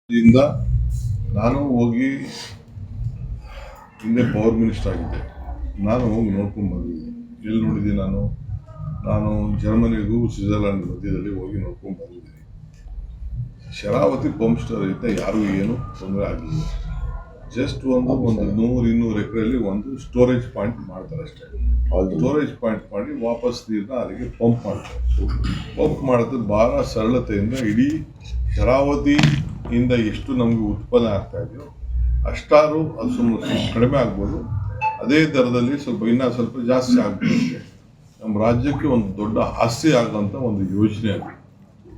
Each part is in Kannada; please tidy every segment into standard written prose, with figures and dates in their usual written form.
ಇಂದ ನಾನು ಹೋಗಿ ಹಿಂದೆ ಪವರ್ ಮಿನಿಸ್ಟರ್ ಆಗಿದ್ದೆ. ನಾನು ಹೋಗಿ ನೋಡ್ಕೊಂಡು ಬಂದಿದ್ದೀನಿ. ಎಲ್ಲಿ ನೋಡಿದ್ದೀನಿ ನಾನು ಜರ್ಮನಿಗೂ ಸ್ವಿಟ್ಜರ್ಲ್ಯಾಂಡ್ ಮಧ್ಯದಲ್ಲಿ ಹೋಗಿ ನೋಡ್ಕೊಂಡು ಬಂದಿದ್ದೀನಿ. ಶರಾವತಿ ಪಂಪ್ ಸ್ಟೋರಿಂದ ಯಾರಿಗೂ ಏನು ತೊಂದರೆ ಆಗಿಲ್ಲ. ಜಸ್ಟ್ ಒಂದು 100-200 ಎಕರೆಯಲ್ಲಿ ಒಂದು ಸ್ಟೋರೇಜ್ ಪಾಯಿಂಟ್ ಮಾಡ್ತಾರೆ ಅಷ್ಟೇ. ಸ್ಟೋರೇಜ್ ಪಾಯಿಂಟ್ ಮಾಡಿ ವಾಪಸ್ ನೀರನ್ನ ಅಲ್ಲಿಗೆ ಪಂಪ್ ಮಾಡ್ತಾರೆ. ಪಂಪ್ ಮಾಡೋದು ಭಾಳ ಸರಳತೆಯಿಂದ ಇಡೀ ಶರಾವತಿಯಿಂದ ಎಷ್ಟು ನಮಗೆ ಉತ್ಪನ್ನ ಆಗ್ತಾ ಇದೆಯೋ ಅಷ್ಟಾರು ಅದು ಸುಮ್ಮನೆ ಕಡಿಮೆ ಆಗ್ಬೋದು. ಅದೇ ದರದಲ್ಲಿ ಇನ್ನೂ ಸ್ವಲ್ಪ ಜಾಸ್ತಿ ಆಗ್ಬೋದು. ನಮ್ಮ ರಾಜ್ಯಕ್ಕೆ ಒಂದು ದೊಡ್ಡ ಆಸ್ತಿ ಆಗುವಂಥ ಒಂದು ಯೋಜನೆ ಅದು.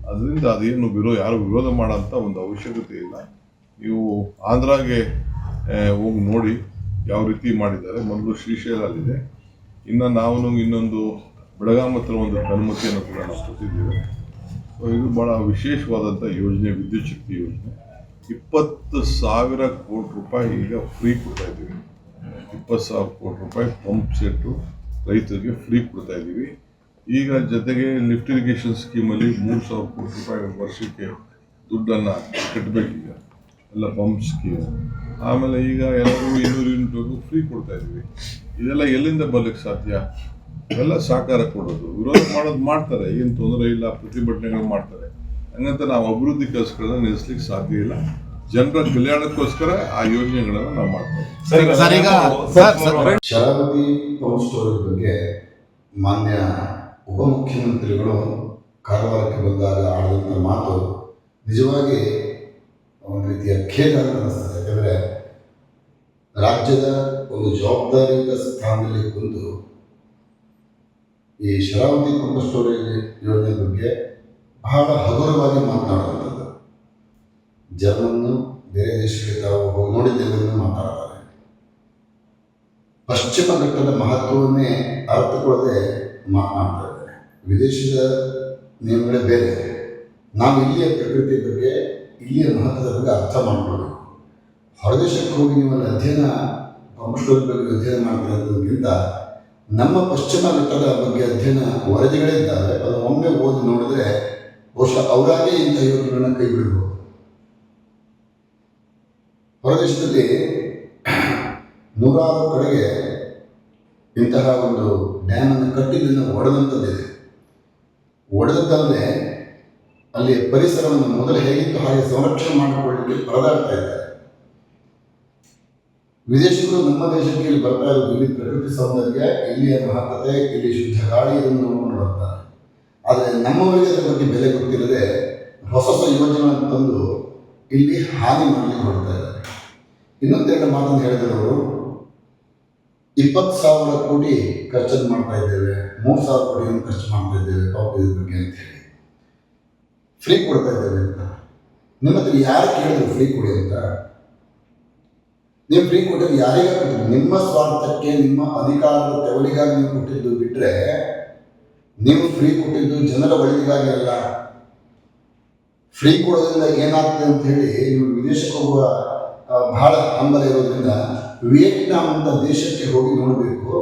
ಅದರಿಂದ ಅದೇನು ಯಾರು ವಿರೋಧ ಮಾಡೋಂಥ ಒಂದು ಅವಶ್ಯಕತೆ ಇಲ್ಲ. ನೀವು ಆಂಧ್ರಾಗೆ ಹೋಗಿ ನೋಡಿ ಯಾವ ರೀತಿ ಮಾಡಿದ್ದಾರೆ. ಮೊದಲು ಶ್ರೀಶೈಲಲ್ಲಿದೆ, ಇನ್ನು ನಾವು ಇನ್ನೊಂದು ಬೆಳಗಾಂ ಹತ್ರ ಒಂದು ಅನುಮತಿಯನ್ನು ಕೂಡ ನಾವು ಕೊಟ್ಟಿದ್ದೇವೆ. ಇದು ಭಾಳ ವಿಶೇಷವಾದಂಥ ಯೋಜನೆ, ವಿದ್ಯುತ್ ಶಕ್ತಿ ಯೋಜನೆ. 20,000 ಕೋಟಿ ರೂಪಾಯಿ ಈಗ ಫ್ರೀ ಕೊಡ್ತಾ ಇದ್ದೀವಿ. 20,000 ಕೋಟಿ ರೂಪಾಯಿ ಪಂಪ್ ಸೆಟ್ಟು ರೈತರಿಗೆ ಫ್ರೀ ಕೊಡ್ತಾ ಇದ್ದೀವಿ. ಈಗ ಜೊತೆಗೆ ಲಿಫ್ಟ್ ಇರಿಗೇಷನ್ ಸ್ಕೀಮಲ್ಲಿ 3,000 ಕೋಟಿ ರೂಪಾಯಿ ವರ್ಷಕ್ಕೆ ದುಡ್ಡನ್ನು ಕಟ್ಟಬೇಕೀಗ, ಎಲ್ಲ ಪಂಪ್ ಸ್ಕೀಮ್. ಆಮೇಲೆ ಈಗ ಎಲ್ಲರೂ 200 ಯೂನಿಟ್ವರೆಗೂ ಫ್ರೀ ಕೊಡ್ತಾ ಇದ್ದೀವಿ. ಇದೆಲ್ಲ ಎಲ್ಲಿಂದ ಬರ್ಲಿಕ್ಕೆ ಸಾಧ್ಯ? ಎಲ್ಲ ಸಹಕಾರ ಕೊಡೋದು, ವಿರೋಧ ಮಾಡೋದು ಮಾಡ್ತಾರೆ, ಏನು ತೊಂದರೆ ಇಲ್ಲ, ಪ್ರತಿಭಟನೆಗಳು ಮಾಡ್ತಾರೆ. ಹಂಗಂತ ನಾವು ಅಭಿವೃದ್ಧಿ ಕೆಲಸಗಳನ್ನ ನಿಲ್ಲಿಸ್ಲಿಕ್ಕೆ ಸಾಧ್ಯ ಇಲ್ಲ. ಜನರ ಕಲ್ಯಾಣಕ್ಕೋಸ್ಕರ ಆ ಯೋಜನೆಗಳನ್ನು ನಾವು ಮಾಡ್ತೇವೆ. ಶರಾವತಿ ಪಂಪ್ ಸ್ಟೋರೇಜ್ ಬಗ್ಗೆ ಮಾನ್ಯ ಉಪಮುಖ್ಯಮಂತ್ರಿಗಳು ಕಾರವಾರಕ್ಕೆ ಬಂದಾಗ ಆಡಿದಂಥ ಮಾತು ನಿಜವಾಗಿ ಒಂದು ರೀತಿಯ ಖೇದ ಅಂತ ಅನಿಸ್ತದೆ. ಯಾಕಂದರೆ ರಾಜ್ಯದ ಒಂದು ಜವಾಬ್ದಾರಿಯುತ ಸ್ಥಾನದಲ್ಲಿ ಕುಂತು ಈ ಶರಾವತಿ ಪಂಪ್ ಸ್ಟೋರೇಜ್ ಯೋಜನೆ ಬಗ್ಗೆ ಬಹಳ ಹಗುರವಾಗಿ ಮಾತನಾಡುವಂಥದ್ದು. ಜರ್ಮನ್ನು ಬೇರೆ ದೇಶಗಳಿಗೆ ತಾವು ಹೋಗಿ ನೋಡಿದ್ದೇವೆ ಮಾತಾಡ್ತಾರೆ. ಪಶ್ಚಿಮ ಘಟ್ಟದ ಮಹತ್ವವನ್ನೇ ಅರ್ಥಕೊಳ್ಳದೆ ಮಾತನಾಡ್ತಾರೆ. ವಿದೇಶದ ನಿಯಮಗಳೇ ಬೇರೆ. ನಾವು ಇಲ್ಲಿಯ ಪ್ರಕೃತಿ ಬಗ್ಗೆ, ಇಲ್ಲಿಯ ಮಹತ್ವದ ಬಗ್ಗೆ ಅರ್ಥ ಮಾಡ್ಕೊಳ್ಬೇಕು. ಹೊರದೇಶಕ್ಕೆ ಹೋಗಿ ನೀವಲ್ಲಿ ಪಂಪ್ ಸ್ಟೋರೇಜ್ ಬಗ್ಗೆ ಅಧ್ಯಯನ ಮಾಡ್ತಾರೆ ಅನ್ನೋದಕ್ಕಿಂತ ನಮ್ಮ ಪಶ್ಚಿಮ ಘಟ್ಟದ ಬಗ್ಗೆ ಅಧ್ಯಯನ ವರದಿಗಳಿದ್ದಾವೆ. ಅದು ಒಮ್ಮೆ ಓದಿ ನೋಡಿದ್ರೆ ಬಹುಶಃ ಅವರಾಗೇ ಇಂಥ ಯೋಜನೆಗಳನ್ನ ಕೈ ಬಿಡಬಹುದು. ಹೊರದೇಶದಲ್ಲಿ 100 ಕಡೆಗೆ ಇಂತಹ ಒಂದು ಡ್ಯಾಮನ್ನು ಕಟ್ಟಿದ್ದನ್ನು ಒಡೆದಂಥದ್ದಿದೆ. ಒಡೆದದ್ದಲ್ಲದೆ ಅಲ್ಲಿ ಪರಿಸರವನ್ನು ಮೊದಲು ಹೇಗಿತ್ತು ಹಾಗೆ ಸಂರಕ್ಷಣೆ ಮಾಡಿಕೊಳ್ಳಲಿಕ್ಕೆ ಪರದಾಡ್ತಾ ಇದ್ದಾರೆ. ವಿದೇಶಿಗರು ನಮ್ಮ ದೇಶಕ್ಕೆ ಇಲ್ಲಿ ಬರ್ತಾ ಇರೋದು ಇಲ್ಲಿ ಪ್ರಕೃತಿ ಸೌಂದರ್ಯ, ಇಲ್ಲಿಯ ಮಹತ್ವತೆ, ಇಲ್ಲಿ ಶುದ್ಧ ಗಾಳಿ ಇದನ್ನು ನೋಡ್ಕೊಂಡು ಬರ್ತಾರೆ. ಆದರೆ ನಮ್ಮವರಿಗೆ ಅದರ ಬಗ್ಗೆ ಬೆಲೆ ಗೊತ್ತಿಲ್ಲದೆ ಹೊಸ ಯೋಜನೆ ತಂದು ಇಲ್ಲಿ ಹಾನಿ ಮಾಡಲಿಕ್ಕೆ ಹೊರಡ್ತಾ ಇದ್ದಾರೆ. ಇನ್ನೊಂದೆರಡು ಮಾತನ್ನು ಹೇಳಿದರು ಅವರು. 20,000 ಕೋಟಿ ಖರ್ಚನ್ನು ಮಾಡ್ತಾ ಇದ್ದೇವೆ, 3,000 ಕೋಟಿಯನ್ನು ಖರ್ಚು ಮಾಡ್ತಾ ಇದ್ದೇವೆ ಪಂಪ್ ಇದ್ರ ಬಗ್ಗೆ ಅಂತ ಹೇಳಿ ಫ್ರೀ ಕೊಡ್ತಾ ಇದ್ದೇವೆ ಅಂತ. ನಿಮ್ಮ ಹತ್ರ ಯಾರು ಕೇಳಿದ್ರು ಫ್ರೀ ಕೊಡಿ ಅಂತ? ನೀವು ಫ್ರೀ ಕೊಟ್ಟಿದ್ದು ಯಾರಿಗಾಗಿ ಕೊಟ್ಟಿದ್ದು? ನಿಮ್ಮ ಸ್ವಾರ್ಥಕ್ಕೆ, ನಿಮ್ಮ ಅಧಿಕಾರದ ತೆವಲಿಗಾಗಿ ನೀವು ಕೊಟ್ಟಿದ್ದು ಬಿಟ್ಟರೆ, ನೀವು ಫ್ರೀ ಕೊಟ್ಟಿದ್ದು ಜನರ ಒಳಿತಿಗಾಗಿ ಅಲ್ಲ. ಫ್ರೀ ಕೊಡೋದ್ರಿಂದ ಏನಾಗ್ತದೆ ಅಂತ ಹೇಳಿ ನೀವು ವಿದೇಶಕ್ಕೆ ಹೋಗುವ ಬಹಳ ಹಂಬಲ ಇರೋದ್ರಿಂದ ವಿಯೆಟ್ನಾಂ ಅಂತ ದೇಶಕ್ಕೆ ಹೋಗಿ ನೋಡಬೇಕು.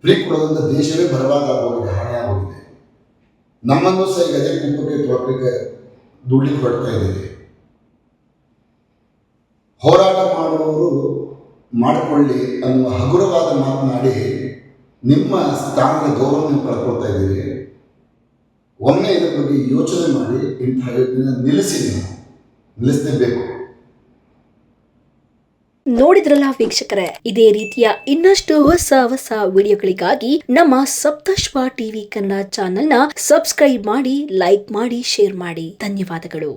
ಫ್ರೀ ಕೊಡೋದ್ರಿಂದ ದೇಶವೇ ಬರವಾಗ ಆಗೋಗಿದೆ, ಹಾನಿ ಆಗೋಗಿದೆ. ನಮ್ಮನ್ನು ಸಹ ಗದೆ ಕುಂಪಕ್ಕೆ ತೊಳಲಿಕ್ಕೆ ದುಡ್ಲಿಕ್ಕೆ ಹೊಡ್ತಾ ಇದ್ದೀವಿ. ಹೋರಾಟ ಮಾಡುವವರು ಮಾಡಿಕೊಳ್ಳಿ ಅನ್ನುವ ಹಗುರವಾದ ಮಾತನಾಡಿ ನಿಮ್ಮ ಸ್ಥಾನದ ಗೌರವವನ್ನು ಕಳ್ಕೊಳ್ತಾ ಇದ್ದೀರಿ. ಒಮ್ಮೆ ಇದರ ಬಗ್ಗೆ ಯೋಚನೆ ಮಾಡಿ ಇಂಥ ಯೋಜನೆ ನಿಲ್ಲಿಸಲೇಬೇಕು. ನೋಡಿದ್ರಲ್ಲ ವೀಕ್ಷಕರೇ, ಇದೇ ರೀತಿಯ ಇನ್ನಷ್ಟು ಹೊಸ ವಿಡಿಯೋಗಳಿಗಾಗಿ ನಮ್ಮ ಸಪ್ತಶ್ವ ಟಿವಿ ಕನ್ನಡ ಚಾನೆಲ್ನ ಸಬ್ಸ್ಕ್ರೈಬ್ ಮಾಡಿ, ಲೈಕ್ ಮಾಡಿ, ಶೇರ್ ಮಾಡಿ. ಧನ್ಯವಾದಗಳು.